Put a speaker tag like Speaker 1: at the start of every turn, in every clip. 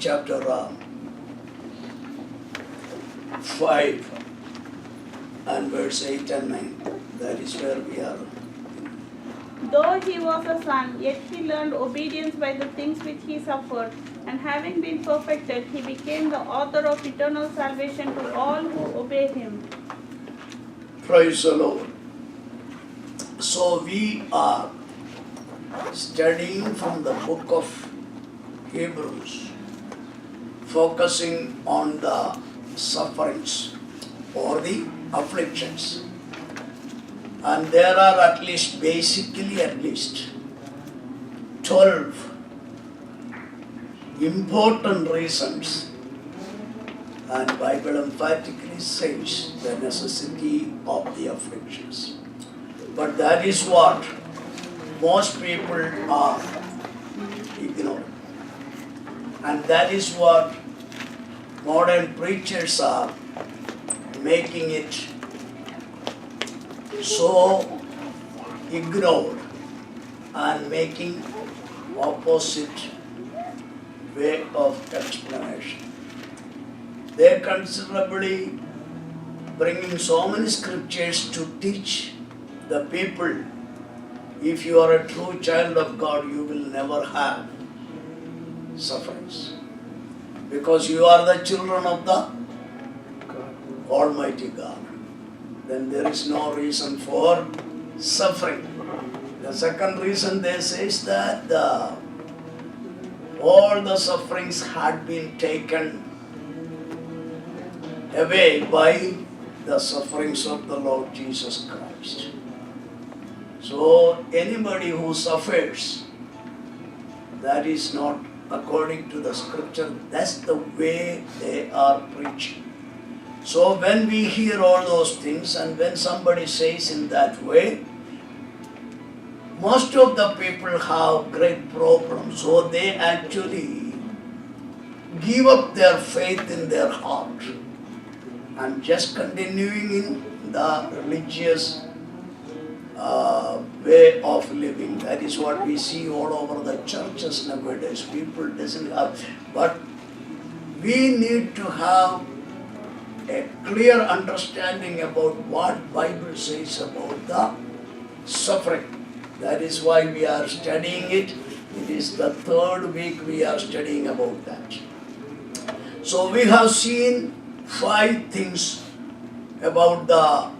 Speaker 1: chapter 5 and verse 8 and 9. That is where we are.
Speaker 2: Though he was a son, yet he learned obedience by the things which he suffered, and having been perfected, he became the author of eternal salvation to all who obey him.
Speaker 1: Praise the Lord. So we are studying from the book of Hebrews, focusing on the sufferings or the afflictions. And there are at least 12 important reasons, and Bible emphatically says the necessity of the afflictions. But that is what most people are ignoring. And that is what modern preachers are making it so ignored and making opposite way of explanation. They are considerably bringing so many scriptures to teach the people, if you are a true child of God, you will never have sufferings, because you are the children of the Almighty God. Then there is no reason for suffering. The second reason they say is that all the sufferings had been taken away by the sufferings of the Lord Jesus Christ. So anybody who suffers, that is not according to the scripture. That's the way they are preaching. So when we hear all those things, and when somebody says in that way, most of the people have great problems. So they actually give up their faith in their heart and just continuing in the religious way of living. That is what we see all over the churches nowadays. People doesn't have, but we need to have a clear understanding about what Bible says about the suffering. That is why we are studying it. It is the third week we are studying about that. So we have seen 5 things about the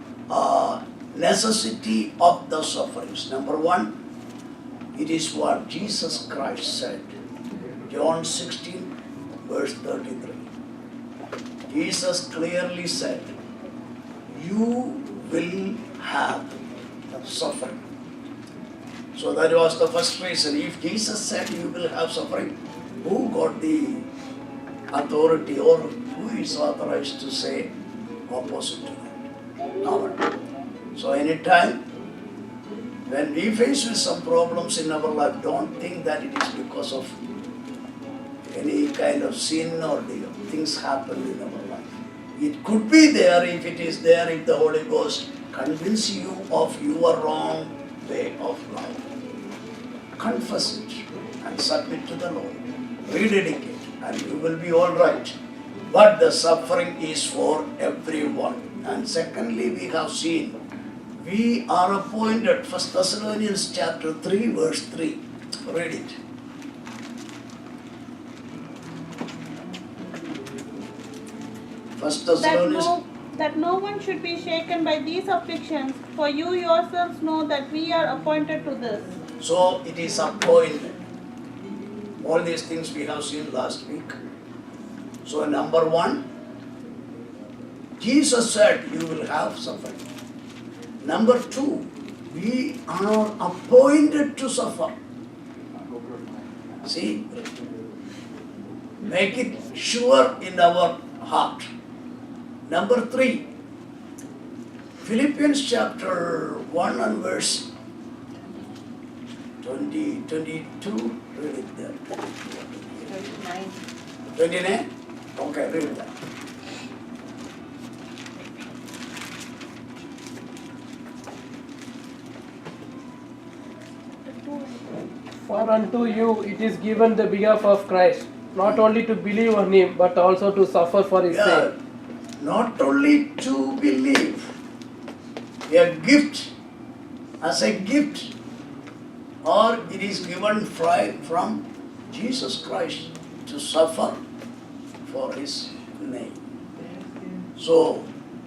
Speaker 1: necessity of the sufferings. Number 1, it is what Jesus Christ said. John 16, verse 33. Jesus clearly said, you will have suffering. So that was the first reason. If Jesus said you will have suffering, who got the authority or who is authorized to say opposite to that? No one. So anytime when we face with some problems in our life, don't think that it is because of any kind of sin or the things happen in our life. It could be there. If it is there, if the Holy Ghost convince you of your wrong way of life, confess it and submit to the Lord. Rededicate and you will be all right. But the suffering is for everyone. And secondly, we have seen we are appointed. 1 Thessalonians chapter 3, verse 3. Read it. First Thessalonians.
Speaker 2: That no one should be shaken by these afflictions, for you yourselves know that we are appointed to this.
Speaker 1: So it is appointed. All these things we have seen last week. So number 1, Jesus said you will have suffering. Number 2, we are appointed to suffer. See, make it sure in our heart. Number 3, Philippians chapter 1 and verse 20, 22, read it there.
Speaker 2: 29.
Speaker 1: 29? Okay, read that.
Speaker 3: For unto you it is given the behalf of Christ, not only to believe on Him, but also to suffer for His
Speaker 1: Yeah,
Speaker 3: sake.
Speaker 1: not only to believe, a gift, as a gift, or it is given from Jesus Christ to suffer for His name. So,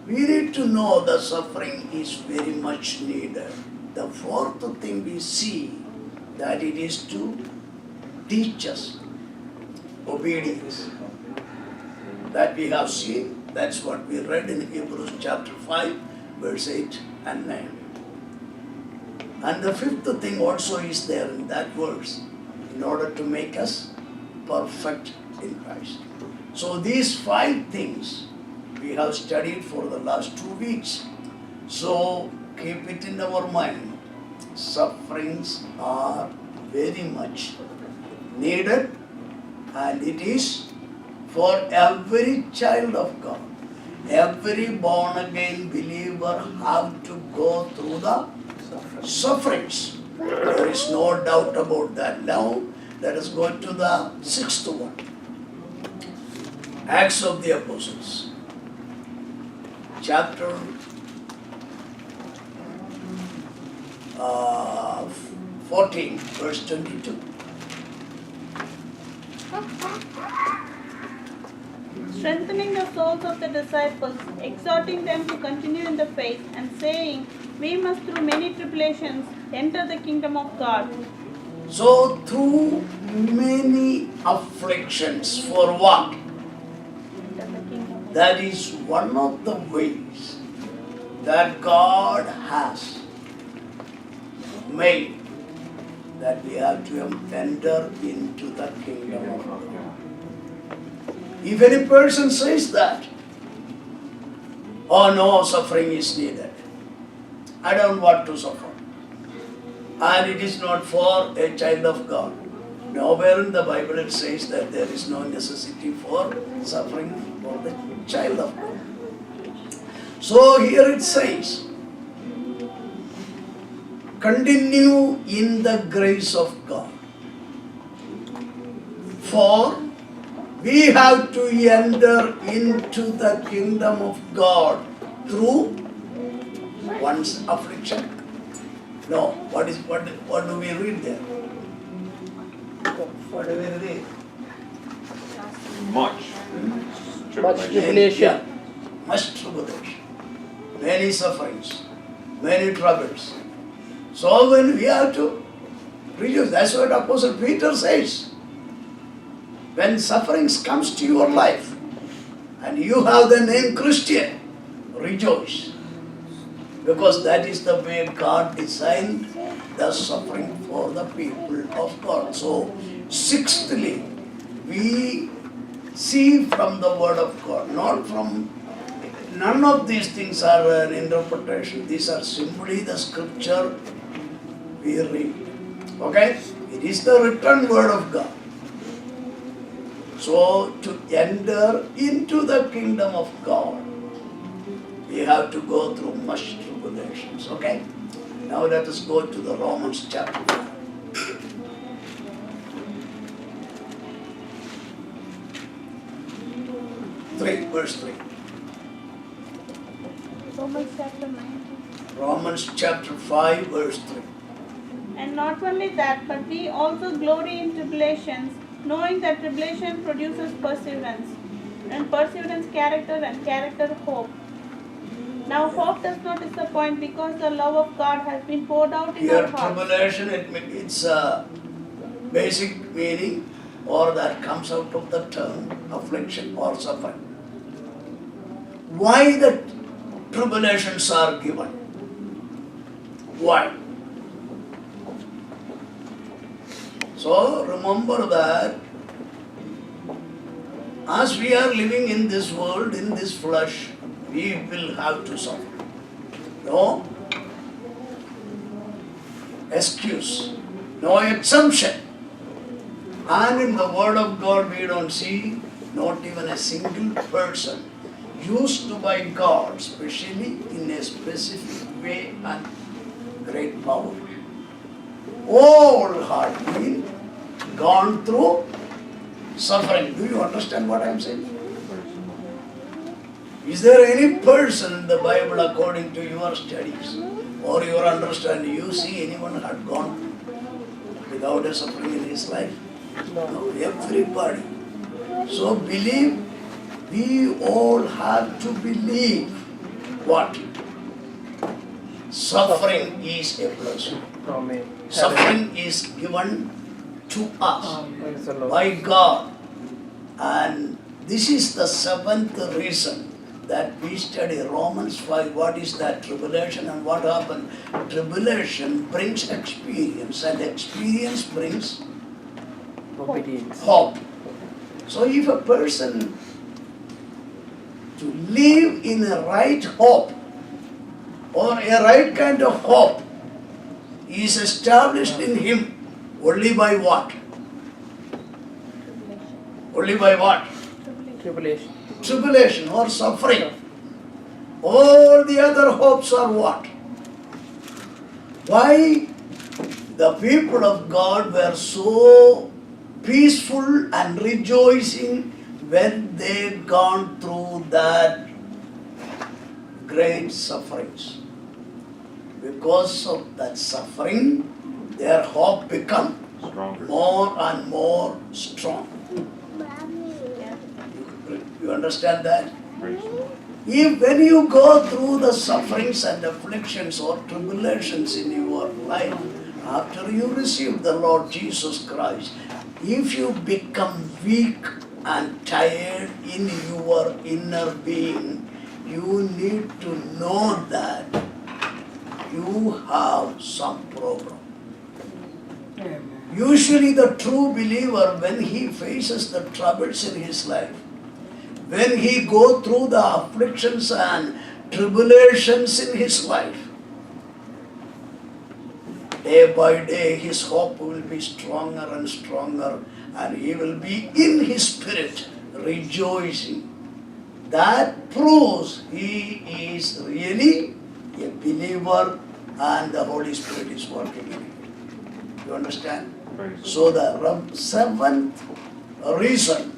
Speaker 1: we need to know the suffering is very much needed. The fourth thing we see that it is to teach us obedience. That we have seen, that's what we read in Hebrews chapter 5, verse 8 and 9. And the fifth thing also is there in that verse, in order to make us perfect in Christ. So these 5 things we have studied for the last 2 weeks. So keep it in our mind. Sufferings are very much needed, and it is for every child of God. Every born again believer have to go through the sufferings. There is no doubt about that. Now let us go to the 6th one. Acts of the Apostles, chapter 14, verse 22.
Speaker 2: Strengthening the souls of the disciples, exhorting them to continue in the faith, and saying, we must through many tribulations enter the kingdom of God.
Speaker 1: So through many afflictions, for what?
Speaker 2: Enter the kingdom of God.
Speaker 1: That is one of the ways that God has made that we have to enter into the kingdom of God. If any person says that, oh no, suffering is needed, I don't want to suffer, and it is not for a child of God. Nowhere in the Bible it says that there is no necessity for suffering for the child of God. So here it says, continue in the grace of God. For we have to enter into the kingdom of God through one's affliction. No, what do we read there? What do we read?
Speaker 4: Much
Speaker 3: tribulation.
Speaker 1: Yeah, much tribulation, many sufferings, many troubles. So when we have to rejoice, that's what Apostle Peter says. When sufferings comes to your life and you have the name Christian, rejoice. Because that is the way God designed the suffering for the people of God. So, sixthly, we see from the Word of God, none of these things are an interpretation. These are simply the scripture we read. Okay? It is the written Word of God. So, to enter into the kingdom of God, we have to go through much tribulations. Okay? Now let us go to the Romans chapter 5. 3, verse 3.
Speaker 2: Romans chapter 9.
Speaker 1: Romans chapter 5, verse 3.
Speaker 2: And not only that, but we also glory in tribulations, knowing that tribulation produces perseverance, and perseverance character, and character hope. Now hope does not disappoint, because the love of God has been poured out in
Speaker 1: Here,
Speaker 2: our hearts.
Speaker 1: tribulation, it's a basic meaning, or that comes out of the term affliction or suffering. Why the tribulations are given? Why? So remember that as we are living in this world, in this flesh, we will have to suffer. No excuse, no exemption. And in the Word of God we don't see not even a single person used by God, especially in a specific way and great power. All had been gone through Suffering. Do you understand what I am saying? Is there any person in the Bible according to your studies or your understanding, you see anyone had gone without a suffering in his life? No, everybody. So believe, we all have to believe what? Suffering is a blessing.
Speaker 3: Amen.
Speaker 1: Suffering is given to us
Speaker 3: Praise the Lord.
Speaker 1: by God. And this is the seventh reason that we study Romans 5. What is that? Tribulation. And what happened? Tribulation brings experience, and experience brings
Speaker 3: Obedience.
Speaker 1: hope. So if a person to live in a right hope or a right kind of hope is established in him only by what? Only by what?
Speaker 3: Tribulation.
Speaker 1: Tribulation or suffering. All the other hopes are what? Why the people of God were so peaceful and rejoicing when they gone through that great sufferings? Because of that suffering, their hope become
Speaker 4: Stronger.
Speaker 1: more and more strong. You understand that?
Speaker 4: Praise the Lord.
Speaker 1: If when you go through the sufferings and afflictions or tribulations in your life, after you receive the Lord Jesus Christ, if you become weak and tired in your inner being, you need to know that you have some problem. Usually the true believer, when he faces the troubles in his life, when he go through the afflictions and tribulations in his life, day by day his hope will be stronger and stronger, and he will be in his spirit rejoicing. That proves he is really a believer and the Holy Spirit is working in him. You understand?
Speaker 4: Praise the
Speaker 1: So the seventh reason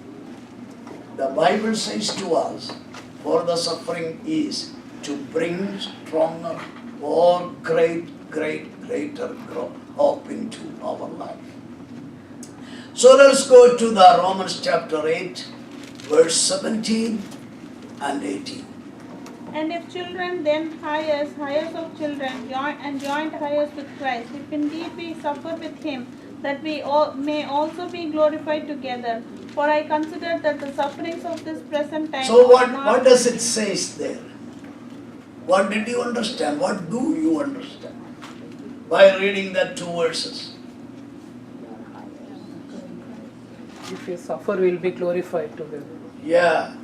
Speaker 1: the Bible says to us for the suffering is to bring stronger or greater hope into our life. So let's go to the Romans chapter 8, verse 17 and 18.
Speaker 2: And if children, then heirs of children, joint heirs with Christ, if indeed we suffer with him, that we may also be glorified together. For I consider that the sufferings of this present time
Speaker 1: So
Speaker 2: are not...
Speaker 1: what does it say there? What did you understand? What do you understand by reading that two verses?
Speaker 3: If you suffer, we will be glorified together.
Speaker 1: Yeah.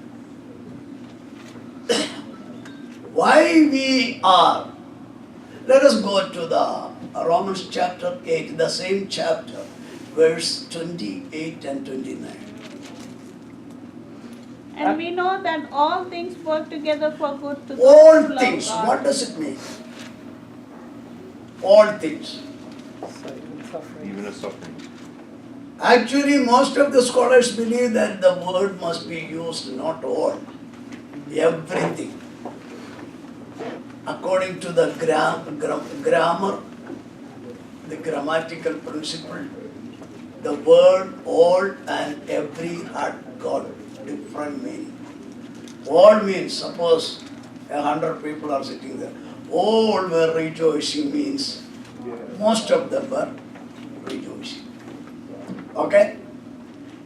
Speaker 1: Why we are? Let us go to the Romans chapter 8, the same chapter, verse 28 and 29.
Speaker 2: And we know that all things work together for good to those
Speaker 1: All
Speaker 2: who love
Speaker 1: things,
Speaker 2: God.
Speaker 1: what does it mean? All things.
Speaker 3: Suffering.
Speaker 4: Even a suffering.
Speaker 1: Actually, most of the scholars believe that the word must be used, not all, everything. According to the grammar, the grammatical principle, the word all and every had got different meaning. All means, suppose 100 people are sitting there, all were rejoicing means most of them were rejoicing. Okay?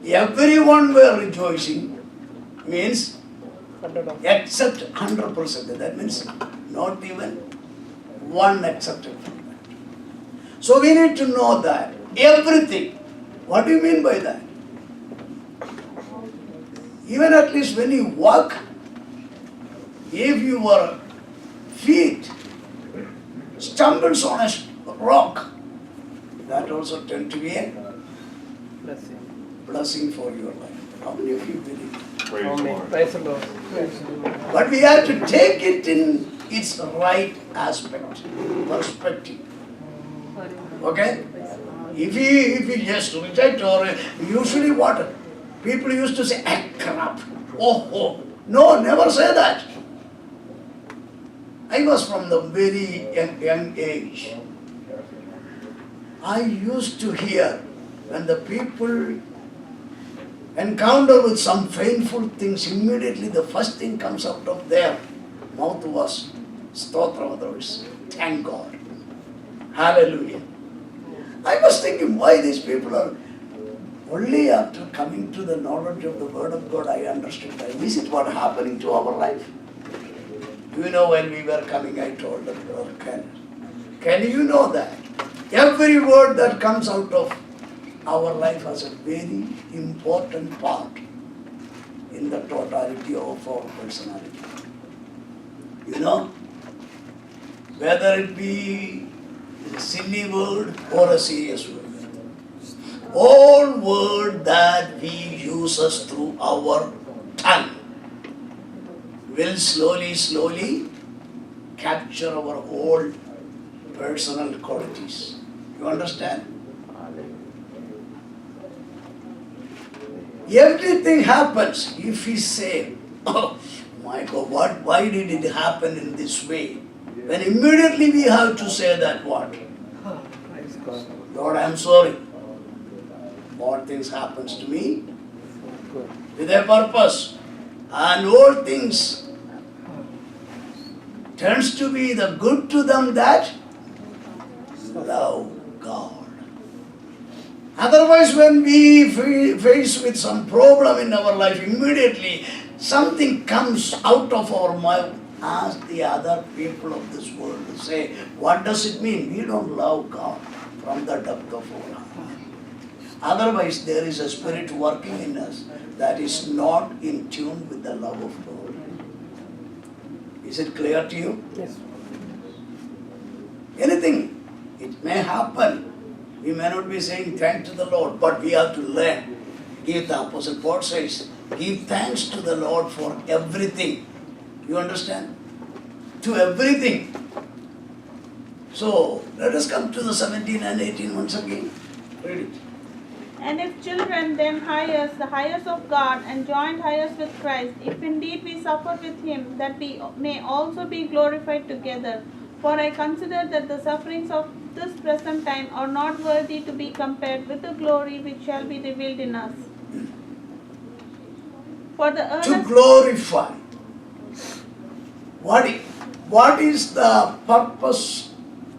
Speaker 1: Everyone were rejoicing means
Speaker 3: 100%.
Speaker 1: except 100%. That means not even one excepted from that. So we need to know that everything. What do you mean by that? Even at least when you walk, if your feet stumbles on a rock, that also tend to be a
Speaker 3: Blessing.
Speaker 1: blessing for your life. How many of you believe?
Speaker 4: Praise the
Speaker 3: Amen.
Speaker 4: Lord.
Speaker 3: Praise the Lord. Praise the Lord.
Speaker 1: But we have to take it in its right aspect, perspective. Okay? If we just reject or usually what? People used to say, crap. Oh. No, never say that. I was from the very young age. I used to hear when the people encounter with some painful things, immediately the first thing comes out of their mouth was Stotra, otherwise, thank God. Hallelujah. I was thinking why these people are, only after coming to the knowledge of the Word of God I understood that. Is it what happening to our life? You know, when we were coming, I told them, Brother can you know that? Every word that comes out of our life has a very important part in the totality of our personality. You know, whether it be a silly word or a serious word. All word that we uses through our tongue will slowly capture our whole personal qualities. You understand? Everything happens if we say, oh my God, why did it happen in this way? When immediately we have to say that what?
Speaker 3: Praise God.
Speaker 1: Lord, I am sorry. All things happens to me with a purpose. And all things turns to be the good to them that love God. Otherwise, when we face with some problem in our life, immediately something comes out of our mouth. Ask the other people of this world to say, what does it mean? We don't love God from the depth of our heart. Otherwise, there is a spirit working in us that is not in tune with the love of God. Is it clear to you?
Speaker 3: Yes.
Speaker 1: Anything, it may happen. We may not be saying thanks to the Lord, but we have to learn. Give the Apostle Paul says, give thanks to the Lord for everything. You understand? To everything. So, let us come to the 17 and 18 once again. Read it.
Speaker 2: And if children, then heirs, the heirs of God, and joint heirs with Christ, if indeed we suffer with him, that we may also be glorified together. For I consider that the sufferings of this present time are not worthy to be compared with the glory which shall be revealed in us. For the
Speaker 1: To
Speaker 2: earnest
Speaker 1: glorify. What is the purpose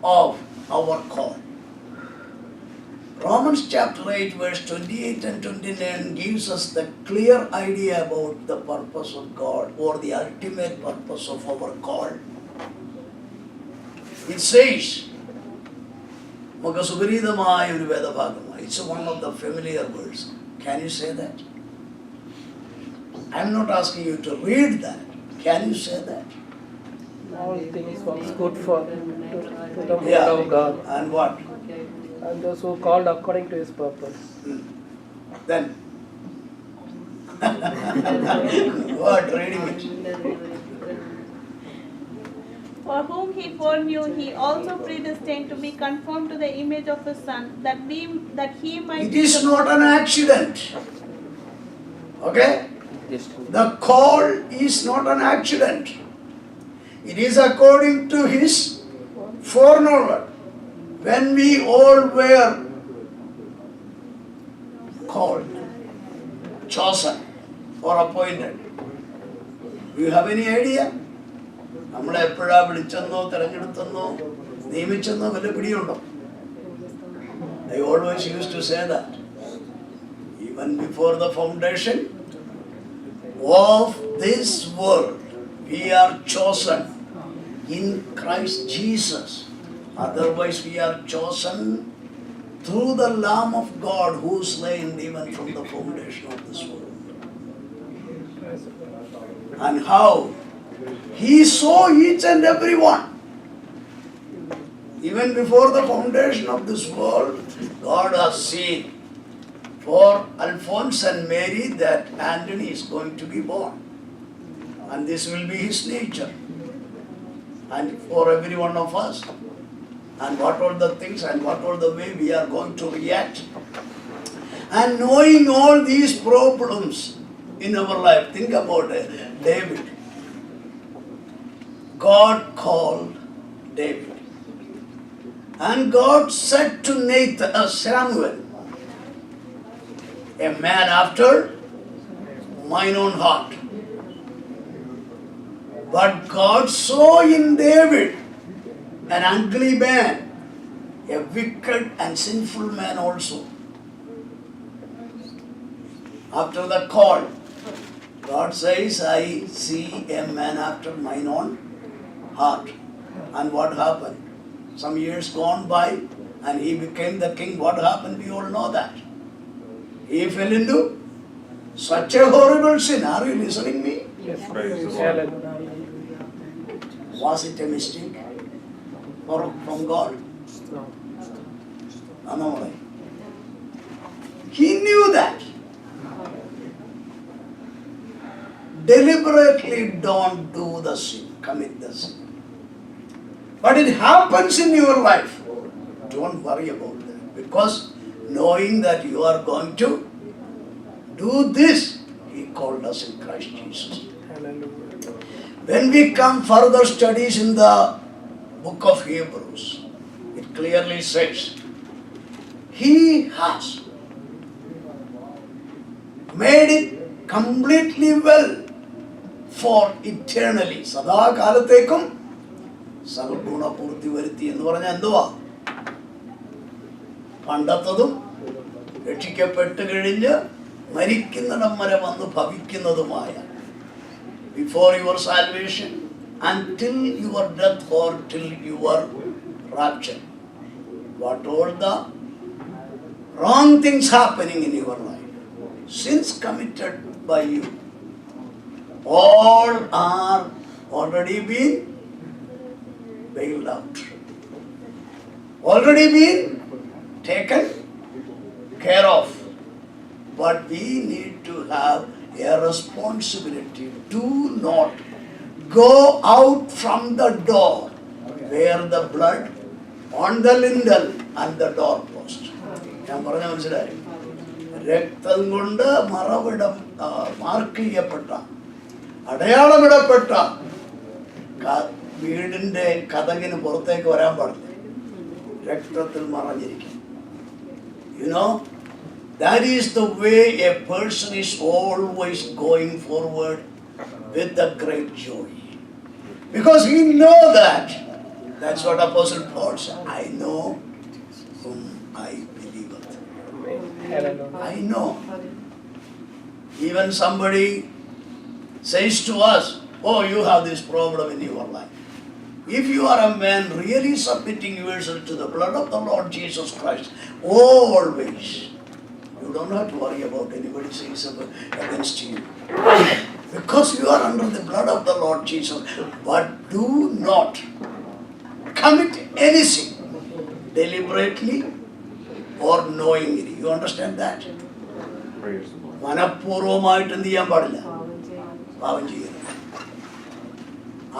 Speaker 1: of our call? Romans chapter 8 verse 28 and 29 gives us the clear idea about the purpose of God or the ultimate purpose of our call. It says, it's one of the familiar words. Can you say that? I'm not asking you to read that. Can you say that?
Speaker 3: All things work good for to the will
Speaker 1: Yeah.
Speaker 3: of God,
Speaker 1: And what?
Speaker 3: and those who called according to His purpose.
Speaker 1: Then what? Reading it.
Speaker 2: For whom he foreknew, he also predestined to be conformed to the image of his Son, that he might.
Speaker 1: It is not an accident. Okay?
Speaker 3: Destiny.
Speaker 1: The call is not an accident. It is according to His foreknowledge. When we all were called, chosen, or appointed. Do you have any idea? നമ്മളെ എപ്പോഴാ വിളിച്ചെന്നോ തെരഞ്ഞെടുത്തെന്നോ നിയമിച്ചെന്നോ വല്ല പിടിയുണ്ടോ? I always used to say that. Even before the foundation of this world, we are chosen in Christ Jesus. Otherwise, we are chosen through the Lamb of God who is slain even from the foundation of this world. And how He saw each and every one. Even before the foundation of this world, God has seen for Alphonse and Mary that Anthony is going to be born. And this will be his nature. And for every one of us. And what all the things and what all the way we are going to react. And knowing all these problems in our life, think about it. David. God called David. And God said to Samuel, a man after mine own heart. But God saw in David an ugly man, a wicked and sinful man also. After the call, God says, I see a man after mine own heart. And what happened? Some years gone by and he became the king. What happened? We all know that. He fell into such a horrible sin. Are you listening me?
Speaker 3: Yes.
Speaker 4: Hallelujah.
Speaker 1: Was it a mistake from God? No. He knew that. Deliberately don't do the sin, commit the sin. But it happens in your life. Don't worry about that. Because knowing that you are going to do this, He called us in Christ Jesus.
Speaker 3: Hallelujah.
Speaker 1: When we come further studies in the book of Hebrews, it clearly says, He has made it completely well for eternally. Sada kalathekum സർവഗുണ പൂർത്തി വരുത്തി എന്ന് പറഞ്ഞാൽ എന്തുവാ? പണ്ടത്തതും രക്ഷിക്കപ്പെട്ട് കഴിഞ്ഞ് മരിക്കുന്നിടം വരെ വന്ന് ഭവിക്കുന്നതുമായ before your salvation until your death or till your rapture. What all the wrong things happening in your life, sins committed by you, all are already been bailed out, already been taken care of. But we need to have a responsibility. Do not go out from the door where the blood on the lintel and the doorpost. ഞാൻ പറഞ്ഞ മനസ്സിലായി? രക്തം കൊണ്ട് മറവിടം mark ചെയ്യപ്പെട്ട അടയാളമിടപ്പെട്ട വീടിന്റെ കതകിന് പുറത്തേക്ക് വരാൻ പാടില്ല. രക്തത്തിൽ മറഞ്ഞിരിക്കും. You know, that is the way a person is always going forward with a great joy. Because he know that. That's what Apostle Paul said. I know whom I believe. I know. Even somebody says to us, oh, you have this problem in your life. If you are a man really submitting yourself to the blood of the Lord Jesus Christ, always, you don't have to worry about anybody saying something against you. Because you are under the blood of the Lord Jesus. But do not commit any sin deliberately or knowingly. You understand that? മനഃപൂർവമായിട്ട് എന്ത് ചെയ്യാൻ പാടില്ല? പാപം ചെയ്യരുത്.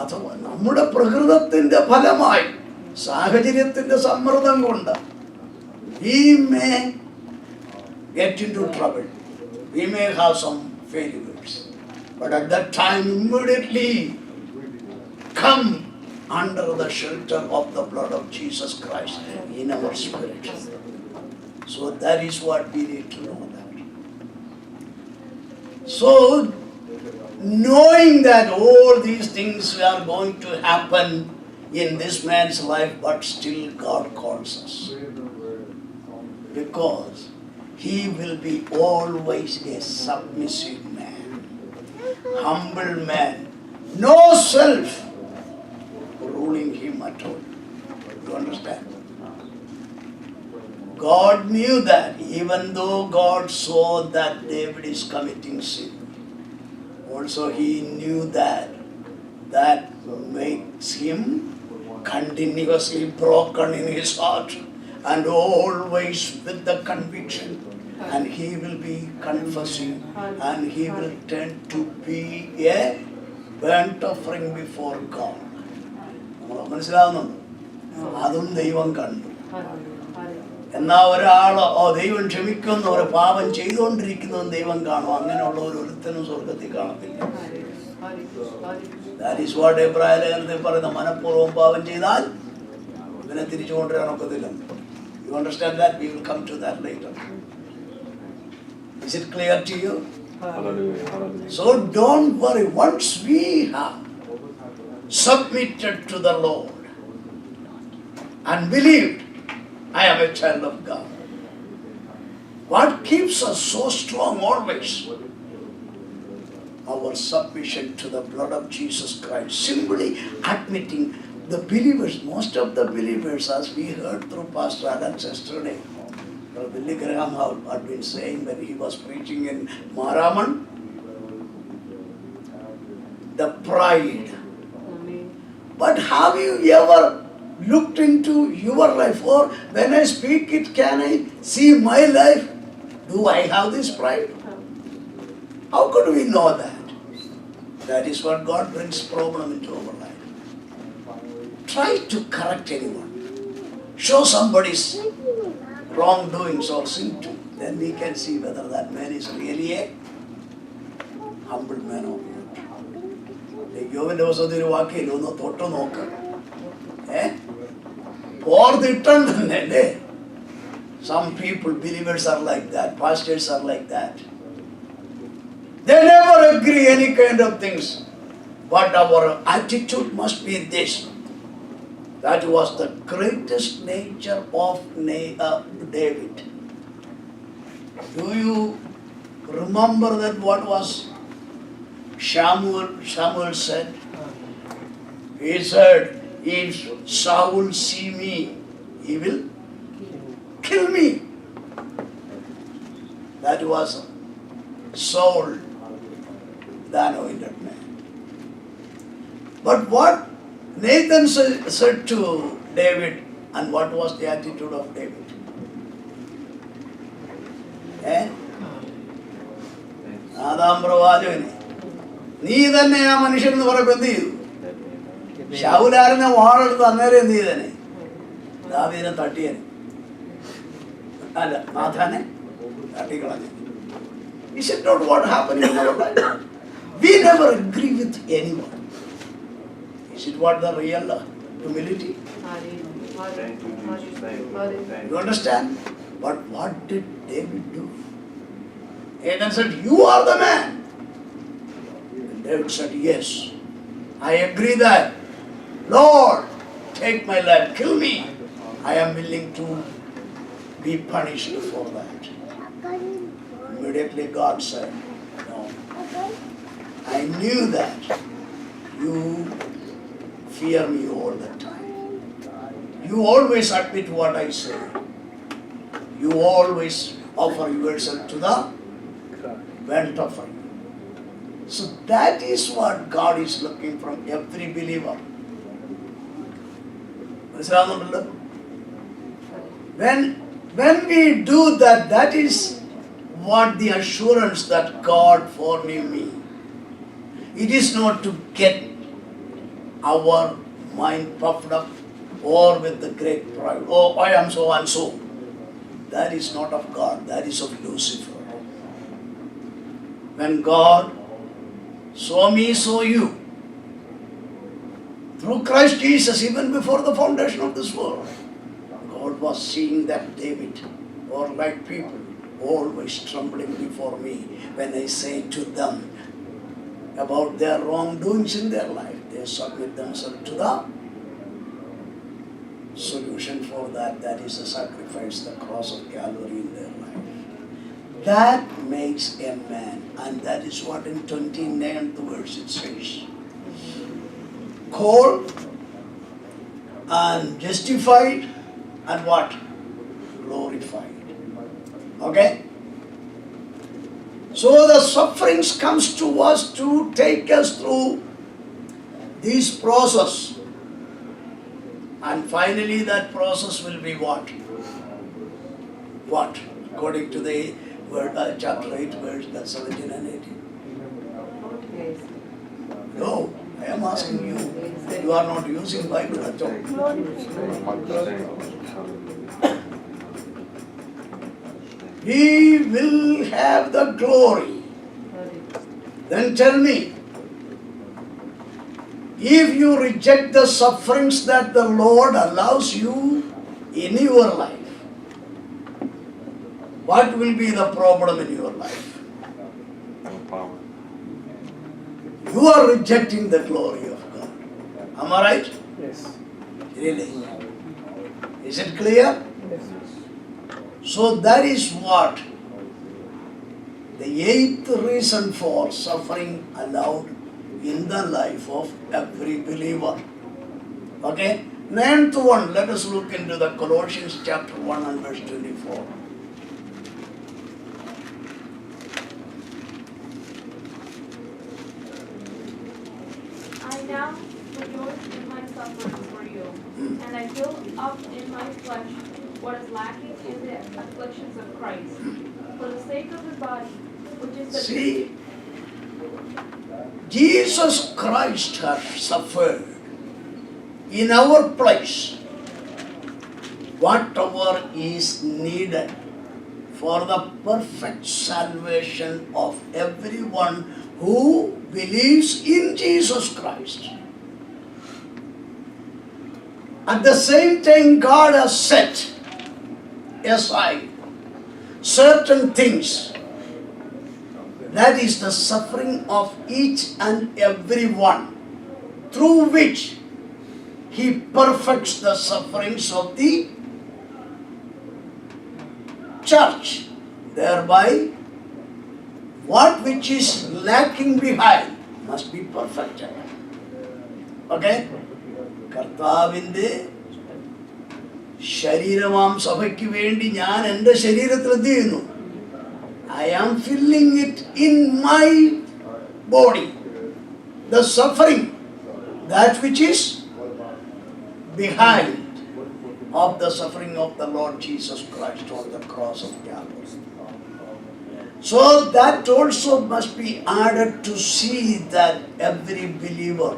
Speaker 1: അഥവാ നമ്മുടെ പ്രകൃതത്തിന്റെ ഫലമായി സാഹചര്യത്തിന്റെ സമ്മർദ്ദം കൊണ്ട് we may get into trouble. We may have some failures. But at that time, immediately come under the shelter of the blood of Jesus Christ in our spirit. So that is what we need to know that. So, knowing that all these things are going to happen in this man's life, but still God calls us. Because he will be always a submissive man, humble man, no self ruling him at all. You understand? God knew that, even though God saw that David is committing sin, also he knew that makes him continuously broken in his heart and always with the conviction, and he will be confessing and he will tend to be a burnt offering before God. മനസ്സിലാവുന്നുണ്ട്? അതും ദൈവം കണ്ടു. എന്നാ ഒരാൾ ദൈവം ക്ഷമിക്കുന്ന ഒരു പാപം ചെയ്തുകൊണ്ടിരിക്കുന്നതും ദൈവം കാണും. അങ്ങനെയുള്ള ഒരുത്തനും സ്വർഗത്തിൽ കാണത്തില്ല. That is what എബ്രായ ലേഖനത്തിൽ പറയുന്ന മനഃപൂർവ്വം പാപം ചെയ്താൽ ഇവനെ തിരിച്ചു കൊണ്ടുവരാൻ ഒക്കത്തില്ല. You understand that? We will come to that later. Is it clear to you? So don't worry. Once we have submitted to the Lord and believed, I am a child of God. What keeps us so strong always? Our submission to the blood of Jesus Christ. Simply admitting the believers, most of the believers, as we heard through Pastor Adams yesterday, Billy Graham had been saying when he was preaching in Maraman, the pride. But have you ever looked into your life? Or when I speak it, can I see my life? Do I have this pride? How could we know that? That is what God brings problem into our life. Try to correct anyone. Show somebody's wrongdoings or sin to. Then we can see whether that man is really a humble man or not. യോവിന്റെ പുസ്തകത്തിൽ ഒരു വാക്കില്ല, ഒന്ന് തൊട്ട് നോക്ക്. ഓർത്തിട്ടം തന്നെ അല്ലേ? Some people, believers are like that, pastors are like that. They never agree any kind of things. But our attitude must be this. That was the greatest nature of David. Do you remember that what was Samuel said? He said, if Saul see me, he will kill me. That was Saul, the anointed man. But what Nathan said to David, and what was the attitude of David? Adam പ്രവാചകനെ, നീ തന്നെ ആ മനുഷ്യൻ എന്ന് പറയുമ്പോൾ എന്ത് ചെയ്തു? ശൗലാരനെ വാളെടുത്ത് അന്നേരം എന്ത് ചെയ്തേനെ? ദാവീദിനെ തട്ടിയനെ, അല്ല നാഥാനെ തട്ടിക്കളഞ്ഞു. Is it not what happened in our life? We never agree with anyone. Is it what the real humility? You understand? But what did David do? Nathan said, you are the man. And David said, yes, I agree that. Lord, take my life, kill me. I am willing to be punished for that. Immediately God said, no. I knew that you fear me all the time. You always admit what I say. You always offer yourself to the burnt offering. So that is what God is looking from every believer. When we do that, that is what the assurance that God forgave me. It is not to get our mind puffed up or with the great pride. Oh, I am so and so. That is not of God. That is of Lucifer. When God saw me, saw you. Through Christ Jesus, even before the foundation of this world, God was seeing that David, or like people, always trembling before me when I say to them about their wrongdoings in their life. They submit themselves to the solution for that. That is the sacrifice, the cross of Calvary in their life. That makes a man, and that is what in 29th verse it says. Called and justified and what? Glorified. Okay? So the sufferings comes to us to take us through this process. And finally that process will be what? What? According to the word, chapter 8, verse 17 and 18. No, I am asking you. You are not using Bible at all. we will have the glory. Then tell me, if you reject the sufferings that the Lord allows you in your life, what will be the problem in your life?
Speaker 4: No power.
Speaker 1: You are rejecting the glory of God. Am I right?
Speaker 3: Yes.
Speaker 1: Really? Is it clear?
Speaker 3: Yes.
Speaker 1: So that is what the eighth reason for suffering allowed in the life of every believer. Okay? Ninth one, let us look into the Colossians chapter 1 and verse 24.
Speaker 5: I now rejoice in my sufferings for you, and I build up in my flesh what is lacking in the afflictions of Christ, for the sake of the body, which is the
Speaker 1: See, Jesus Christ has suffered in our place whatever is needed for the perfect salvation of everyone who believes in Jesus Christ. At the same time, God has set aside certain things. That is the suffering of each and every one, through which He perfects the sufferings of the church. Thereby, what which is lacking behind must be perfected. Okay? കർത്താവിൻ്റെ ശരീരമാം സഭയ്ക്ക് വേണ്ടി ഞാൻ എൻ്റെ ശരീരത്തിൽ എന്ത് ചെയ്യുന്നു? I am feeling it in my body. The suffering, that which is behind of the suffering of the Lord Jesus Christ on the cross of Calvary. So that also must be added to see that every believer,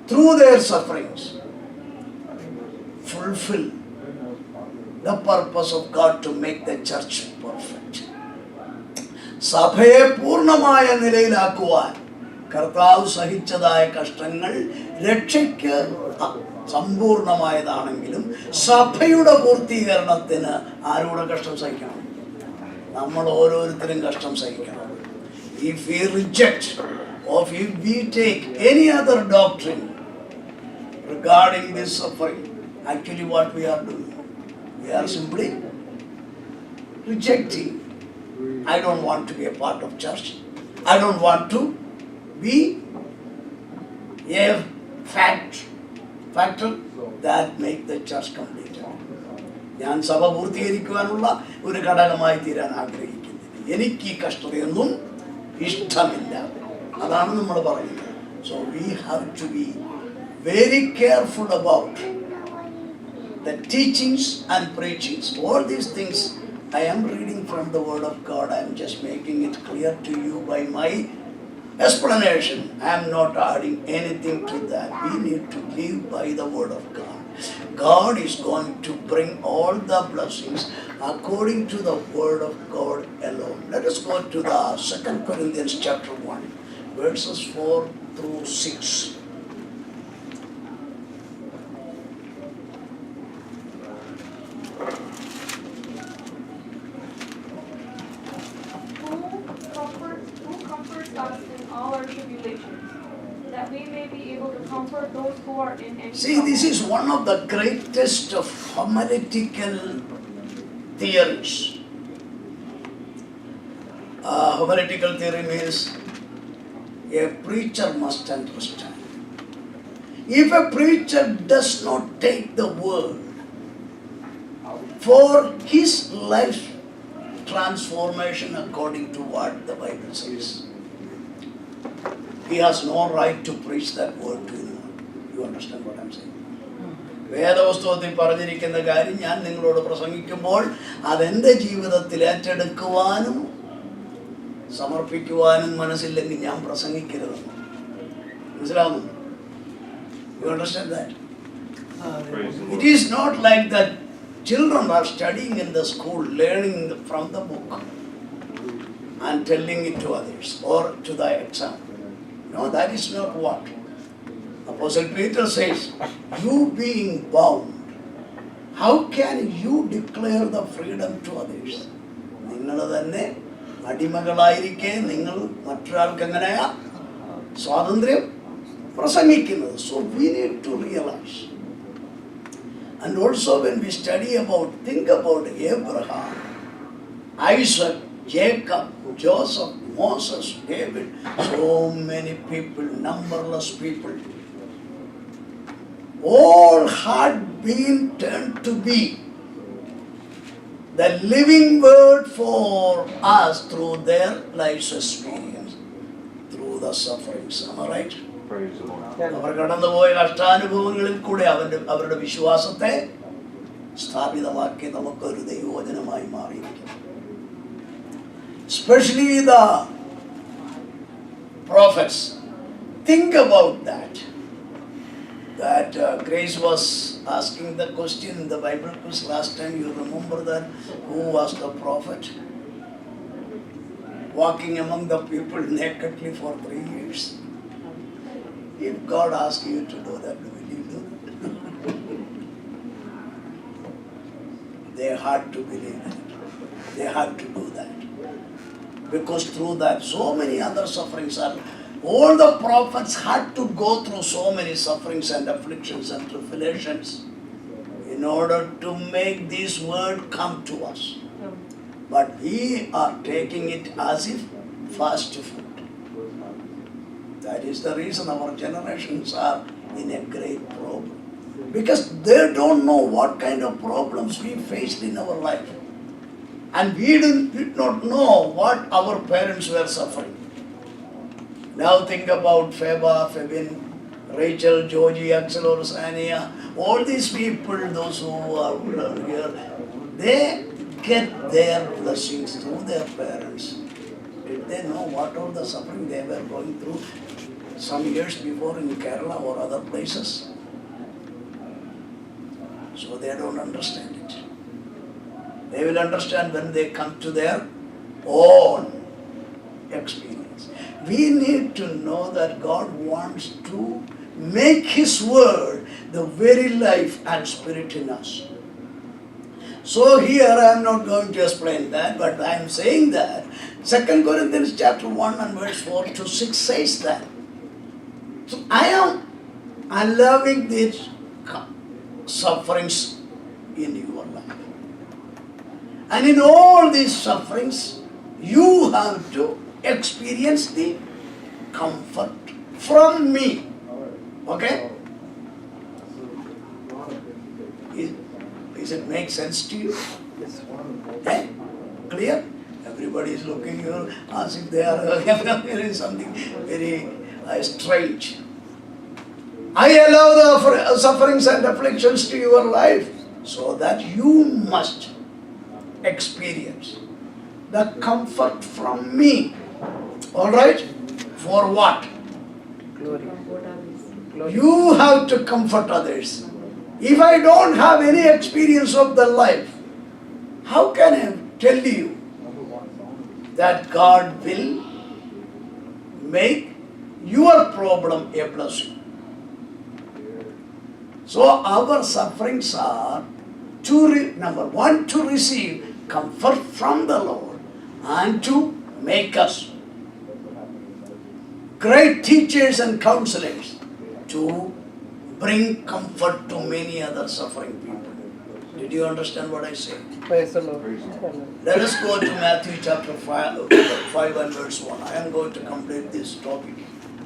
Speaker 1: through their sufferings, fulfill the purpose of God to make the church perfect. സഭയെ പൂർണ്ണമായ നിലയിലാക്കുവാൻ കർത്താവ് സഹിച്ചതായ കഷ്ടങ്ങൾ രക്ഷയ്ക്ക് സമ്പൂർണമായതാണെങ്കിലും സഭയുടെ പൂർത്തീകരണത്തിന് ആരോടെ കഷ്ടം സഹിക്കണം? നമ്മൾ ഓരോരുത്തരും കഷ്ടം സഹിക്കണം. If we reject or if we take any other doctrine regarding this suffering, actually what we are doing, we are simply rejecting. I don't want to be a part of church. I don't want to be a factor that make the church complete. ഞാൻ സഭ പൂർത്തീകരിക്കുവാനുള്ള ഒരു ഘടകമായി തീരാൻ ആഗ്രഹിക്കുന്നില്ല. എനിക്ക് ഈ കഷ്ടതയൊന്നും ഇഷ്ടമില്ല. അതാണ് നമ്മൾ പറയുന്നത്. So we have to be very careful about the teachings and preachings. All these things I am reading from the Word of God. I am just making it clear to you by my explanation. I am not adding anything to that. We need to live by the Word of God. God is going to bring all the blessings according to the Word of God alone. Let us go to the 2 Corinthians chapter 1, verses 4 through 6.
Speaker 5: who comforts us in all our tribulations, that we may be able to comfort those who are in any
Speaker 1: See, this is one of the greatest of homiletical theories. Homiletical theory means a preacher must understand. If a preacher does not take the word for his life transformation according to what the Bible says, he has no right to preach that word to anyone. You understand what I'm saying? വേദപുസ്തകത്തിൽ പറഞ്ഞിരിക്കുന്ന കാര്യം ഞാൻ നിങ്ങളോട് പ്രസംഗിക്കുമ്പോൾ അതെൻ്റെ ജീവിതത്തിൽ ഏറ്റെടുക്കുവാനും സമർപ്പിക്കുവാനും മനസ്സില്ലെങ്കിൽ ഞാൻ പ്രസംഗിക്കരുത്. മനസ്സിലാവുന്നു? You understand that? It is not like that children are studying in the school, learning from the book and telling it to others or to the exam. No, that is not what. Apostle Peter says, you being bound, how can you declare the freedom to others? നിങ്ങൾ തന്നെ അടിമകളായിരിക്കെ നിങ്ങൾ മറ്റൊരാൾക്ക് എങ്ങനെയാ സ്വാതന്ത്ര്യം പ്രസംഗിക്കുന്നത്? So we need to realize. And also when we study about, think about Abraham, Isaac, Jacob, Joseph, Moses, David, so many people, numberless people, all had been turned to be the living word for us through their life's experience, through the sufferings. Am I right?
Speaker 4: Praise the Lord.
Speaker 1: അവർ കടന്നുപോയ കഷ്ടാനുഭവങ്ങളിൽ കൂടെ അവരുടെ വിശ്വാസത്തെ സ്ഥാപിതമാക്കി നമുക്കൊരു ദൈവവചനമായി മാറിയിരിക്കുന്നു. Especially the prophets. Think about that. Grace was asking the question in the Bible quiz last time. You remember that? Who was the prophet? Walking among the people nakedly for 3 years. If God asks you to do that, will you do that? They had to believe that. They had to do that. Because through that, so many other sufferings are. All the prophets had to go through so many sufferings and afflictions and tribulations in order to make this word come to us. But we are taking it as if fast food. That is the reason our generations are in a great problem. Because they don't know what kind of problems we faced in our life. And we did not know what our parents were suffering. Now think about Feba, Febin, Rachel, Georgie, Axel, or Sania, all these people, those who are here, they get their blessings through their parents. Did they know what all the suffering they were going through some years before in Kerala or other places? So they don't understand it. They will understand when they come to their own experience. We need to know that God wants to make His word the very life and spirit in us. So here I am not going to explain that, but I am saying that 2 Corinthians chapter 1 and verse 4 to 6 says that. So I am allowing these sufferings in your life. And in all these sufferings, you have to experience the comfort from me. Okay? Is it make sense to you?
Speaker 3: Yes.
Speaker 1: Eh? Clear? Everybody is looking here as if they are hearing something very strange. I allow the sufferings and afflictions to your life so that you must experience the comfort from me. All right? For what?
Speaker 3: Glory. Glory.
Speaker 1: You have to comfort others. If I don't have any experience of the life, how can I tell you that God will make your problem a blessing? So our sufferings are to number one, to receive comfort from the Lord and to make us great teachers and counselors to bring comfort to many other suffering people. Did you understand what I said?
Speaker 3: Praise the Lord.
Speaker 1: Let us go to Matthew chapter 5 and verse 1. I am going to complete this topic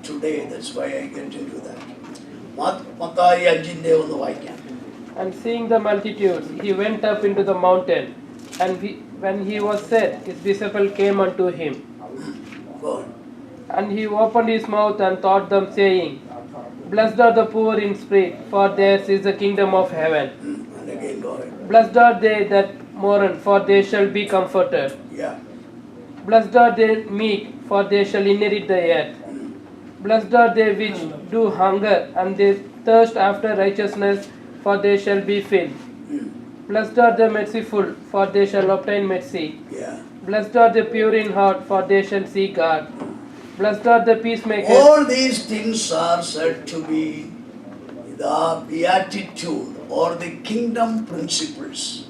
Speaker 1: today. That's why I get into that. Mathai 5 ഒന്ന് വായിക്കാം.
Speaker 3: And seeing the multitudes, he went up into the mountain, and when he was set, his disciples came unto him.
Speaker 1: Go on.
Speaker 3: And he opened his mouth and taught them, saying, Blessed are the poor in spirit, for theirs is the kingdom of heaven.
Speaker 1: And again, go ahead.
Speaker 3: Blessed are they that mourn, for they shall be comforted.
Speaker 1: Yeah.
Speaker 3: Blessed are they meek, for they shall inherit the earth. Blessed are they which do hunger, and they thirst after righteousness, for they shall be filled. Blessed are the merciful, for they shall obtain mercy.
Speaker 1: Yeah.
Speaker 3: Blessed are the pure in heart, for they shall see God. Blessed are the peacemakers.
Speaker 1: All these things are said to be the beatitude or the kingdom principles.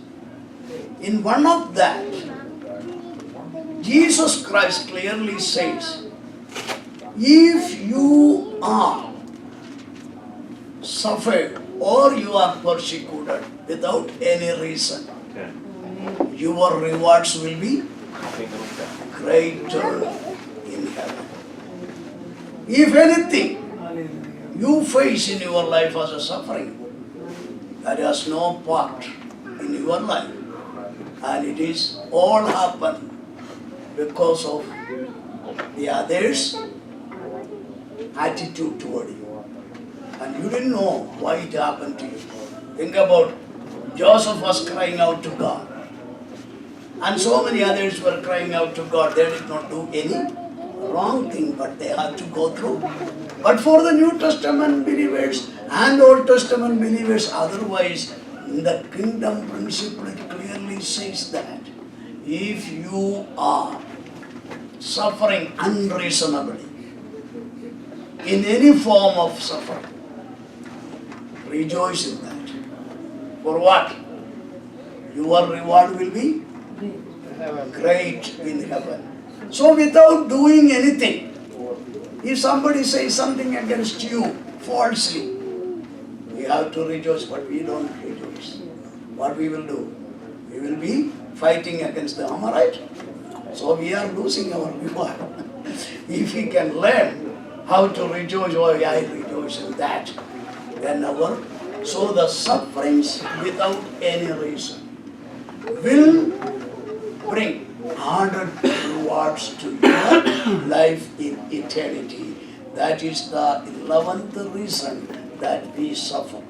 Speaker 1: In one of that, Jesus Christ clearly says, if you are suffered or you are persecuted without any reason,
Speaker 4: Okay.
Speaker 1: your rewards will be
Speaker 4: Kingdom of God.
Speaker 1: greater in heaven. If anything you face in your life as a suffering, that has no part in your life, and it is all happened because of the others' attitude toward you. And you didn't know why it happened to you. Think about Joseph was crying out to God. And so many others were crying out to God. They did not do any wrong thing, but they had to go through. But for the New Testament believers and Old Testament believers, otherwise, the kingdom principle it clearly says that if you are suffering unreasonably, in any form of suffering, rejoice in that. For what? Your reward will be great in heaven. So without doing anything, if somebody says something against you falsely, we have to rejoice, but we don't rejoice. What we will do? We will be fighting against them, am I right? So we are losing our reward. If we can learn how to rejoice, oh I rejoice in that, then so the sufferings without any reason will bring honored rewards to your life in eternity. That is the 11th reason that we suffer.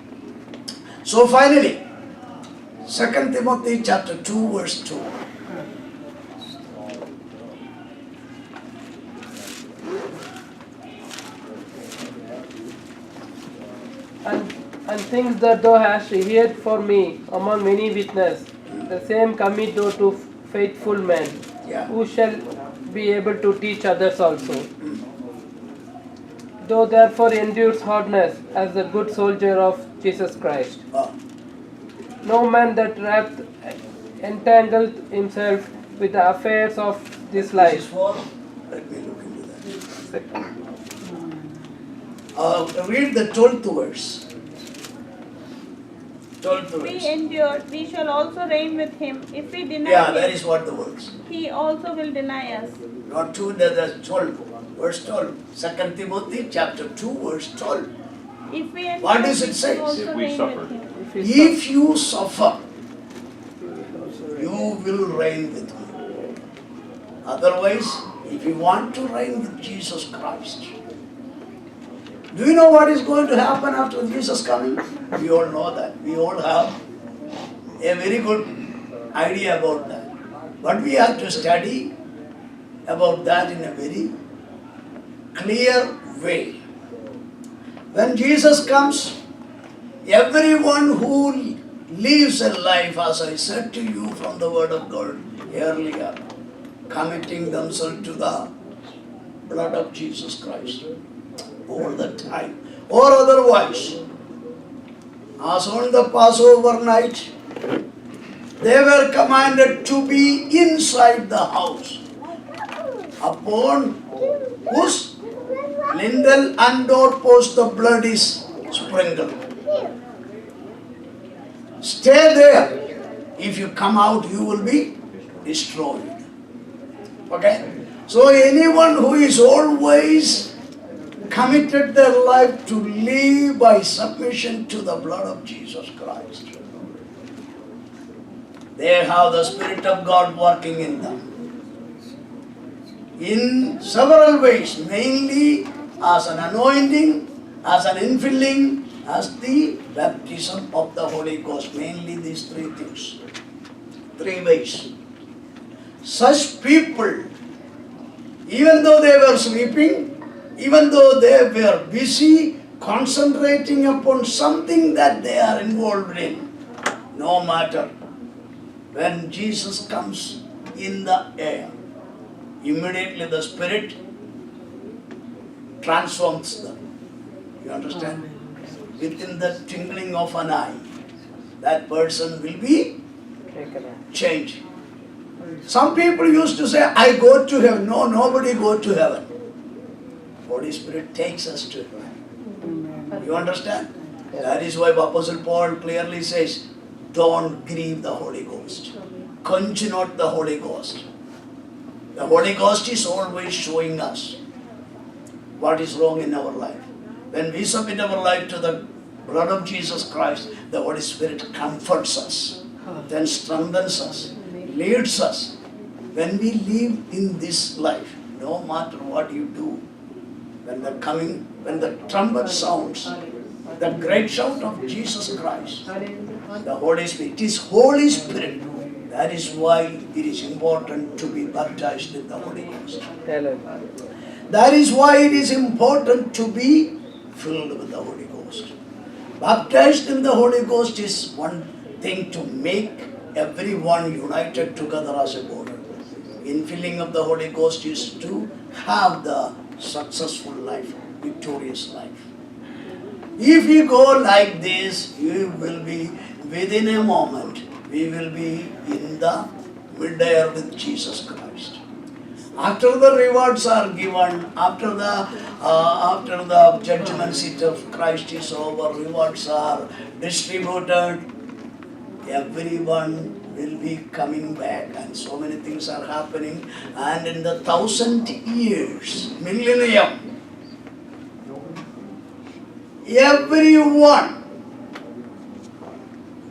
Speaker 1: So finally, 2 Timothy chapter 2 verse 2.
Speaker 3: And things that thou hast hid for me among many witnesses, the same commit thou to faithful men,
Speaker 1: Yeah.
Speaker 3: who shall be able to teach others also. Thou therefore endures hardness as a good soldier of Jesus Christ. No man that hath entangled himself with the affairs of this
Speaker 1: This is
Speaker 3: life.
Speaker 1: for, let me look into that.
Speaker 4: Second.
Speaker 1: Read the 12th verse. 12th
Speaker 2: If we
Speaker 1: verse.
Speaker 2: endure, we shall also reign with him. If we deny
Speaker 1: Yeah,
Speaker 2: him,
Speaker 1: that is what the words.
Speaker 2: he also will deny us.
Speaker 1: Not 2, that's 12. Verse 12. 2 Timothy chapter 2 verse 12.
Speaker 2: If we endure,
Speaker 1: What does it
Speaker 2: we
Speaker 1: say?
Speaker 2: shall also
Speaker 4: If we
Speaker 2: reign
Speaker 4: suffer.
Speaker 2: with him.
Speaker 1: If you suffer, you will reign with me. Otherwise, if you want to reign with Jesus Christ, do you know what is going to happen after Jesus coming? We all know that. We all have a very good idea about that. But we have to study about that in a very clear way. When Jesus comes, everyone who lives a life, as I said to you from the Word of God earlier, committing themselves to the blood of Jesus Christ all the time, or otherwise, as on the Passover night, they were commanded to be inside the house, upon whose lintel and doorpost the blood is sprinkled. Stay there. If you come out, you will be destroyed. Okay? So anyone who is always committed their life to live by submission to the blood of Jesus Christ, they have the Spirit of God working in them. In several ways, mainly as an anointing, as an infilling, as the baptism of the Holy Ghost. Mainly these three things. 3 ways. Such people, even though they were sleeping, even though they were busy concentrating upon something that they are involved in, No matter when Jesus comes in the air, immediately the Spirit transforms them. You understand? Within the twinkling of an eye, that person will be changed. Some people used to say, I go to heaven. No, nobody go to heaven. Holy Spirit takes us to heaven. You understand? That is why Apostle Paul clearly says, don't grieve the Holy Ghost. Quench not the Holy Ghost. The Holy Ghost is always showing us what is wrong in our life. When we submit our life to the blood of Jesus Christ, the Holy Spirit comforts us, then strengthens us, leads us. When we live in this life, no matter what you do, when the trumpet sounds, the great shout of Jesus Christ, the Holy Spirit, it is Holy Spirit. That is why it is important to be baptized in the Holy Ghost. That is why it is important to be filled with the Holy Ghost. Baptized in the Holy Ghost is one thing to make everyone united together as a body. Infilling of the Holy Ghost is to have the successful life, victorious life. If you go like this, you will be within a moment, we will be in the midair with Jesus Christ. After the rewards are given, after the judgment seat of Christ is over, rewards are distributed, everyone will be coming back, and so many things are happening. And in the 1,000 years, millennium, everyone,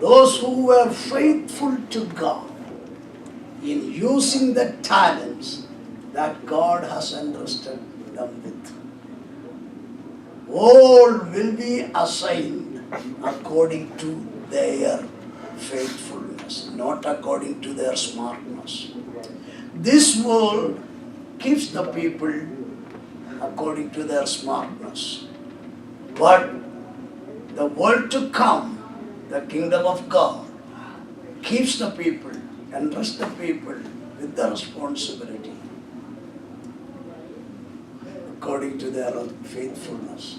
Speaker 1: those who were faithful to God in using the talents that God has entrusted them with, all will be assigned according to their faithfulness, not according to their smartness. This world gives the people according to their smartness. But the world to come, the kingdom of God, keeps the people, entrusts the people with the responsibility according to their faithfulness.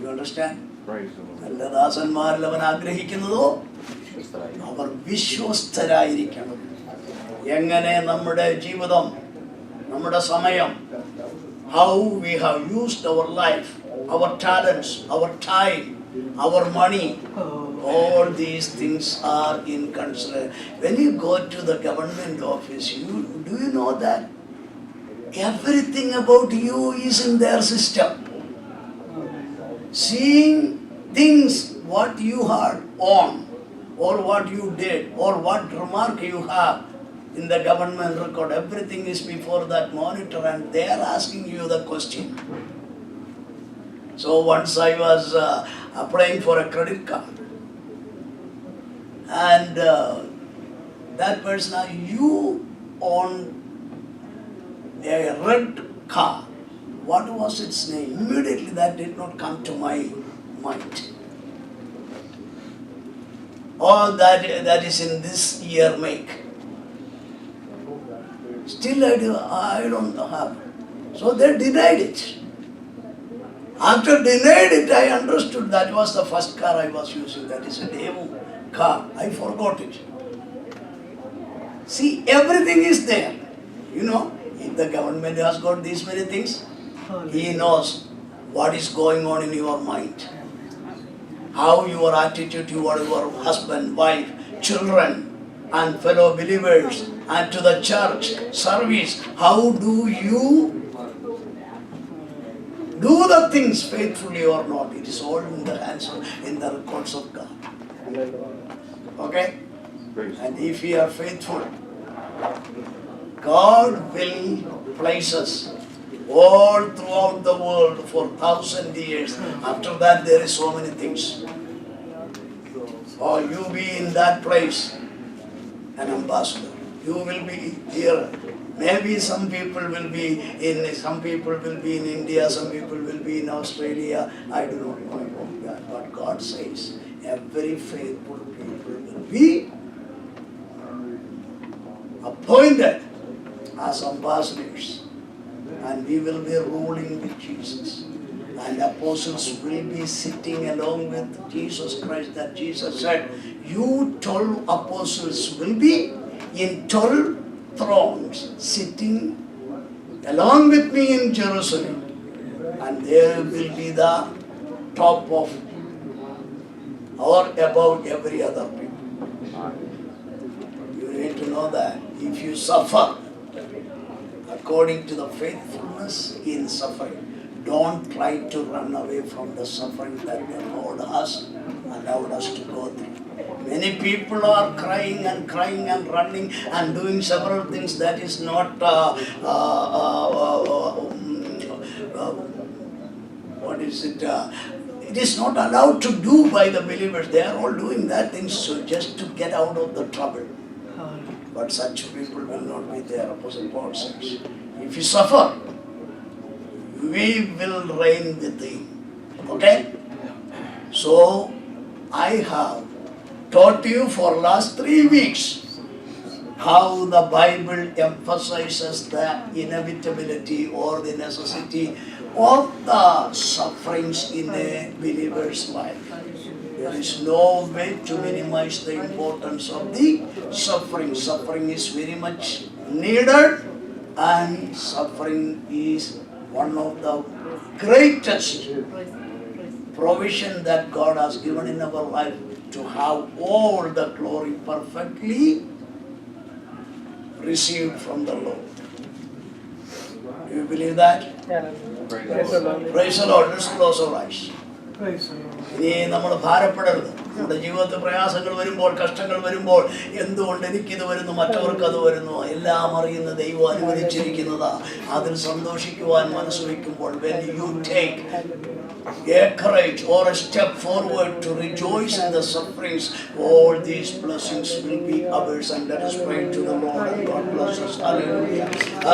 Speaker 1: You understand?
Speaker 4: Praise the Lord.
Speaker 1: നല്ല ദാസന്മാരിൽ അവൻ ആഗ്രഹിക്കുന്നതോ അവർ വിശ്വസ്തരായിരിക്കണം. എങ്ങനെ നമ്മുടെ ജീവിതം, നമ്മുടെ സമയം, how we have used our life, our talents, our time, our money, all these things are in consideration. When you go to the government office, do you know that everything about you is in their system? Seeing things, what you had on, or what you did, or what remark you have in the government record, everything is before that monitor, and they are asking you the question. So once I was applying for a credit card, and that person, you own a red car. What was its name? Immediately that did not come to my mind. Oh, that is in this year make. Still I don't have. So they denied it. After denied it, I understood that was the first car I was using. That is a demo car. I forgot it. See, everything is there. You know, if the government has got these many things, he knows what is going on in your mind. How your attitude toward your husband, wife, children, and fellow believers, and to the church service. How do you do the things faithfully or not? It is all in the hands, in the records of God. Okay? And if we are faithful, God will place us all throughout the world for 1,000 years. After that, there is so many things. Or you be in that place, an ambassador. You will be here Maybe some people will be in India, some people will be in Australia. I do not know about that. But God says every faithful people will be appointed as ambassadors, and we will be ruling with Jesus. And apostles will be sitting along with Jesus Christ, that Jesus said, you 12 apostles will be in 12 thrones sitting along with me in Jerusalem, and there will be the top of or above every other people. You need to know that if you suffer according to the faithfulness in suffering, don't try to run away from the suffering that the Lord has allowed us to go through. Many people are crying and running and doing several things that is not it is not allowed to do by the believers. They are all doing that things so just to get out of the trouble. But such people will not be there. Apostle Paul says, if you suffer, we will reign with thee. Okay? So, I have taught you for last 3 weeks how the Bible emphasizes the inevitability or the necessity of the sufferings in a believer's life. There is no way to minimize the importance of the suffering. Suffering is very much needed, and suffering is one of the greatest provision that God has given in our life to have all the glory perfectly received from the Lord. Do you believe that?
Speaker 3: Yeah. Praise the Lord.
Speaker 1: Praise the Lord. Let's close our eyes. ഇനി നമ്മൾ ഭാരപ്പെടരുത്. നമ്മുടെ ജീവിതത്തിൽ പ്രയാസങ്ങൾ വരുമ്പോൾ, കഷ്ടങ്ങൾ വരുമ്പോൾ, എന്തുകൊണ്ട് എനിക്കിത് വരുന്നു, മറ്റവർക്ക് അത് വരുന്നു, എല്ലാം അറിയുന്ന ദൈവം അനുവദിച്ചിരിക്കുന്നതാ. അതിൽ സന്തോഷിക്കുവാൻ മനസ്സ് വയ്ക്കുമ്പോൾ, when you take a courage or a step forward to rejoice in the sufferings, all these blessings will be ours. And let us pray to the Lord, and God bless us. Hallelujah.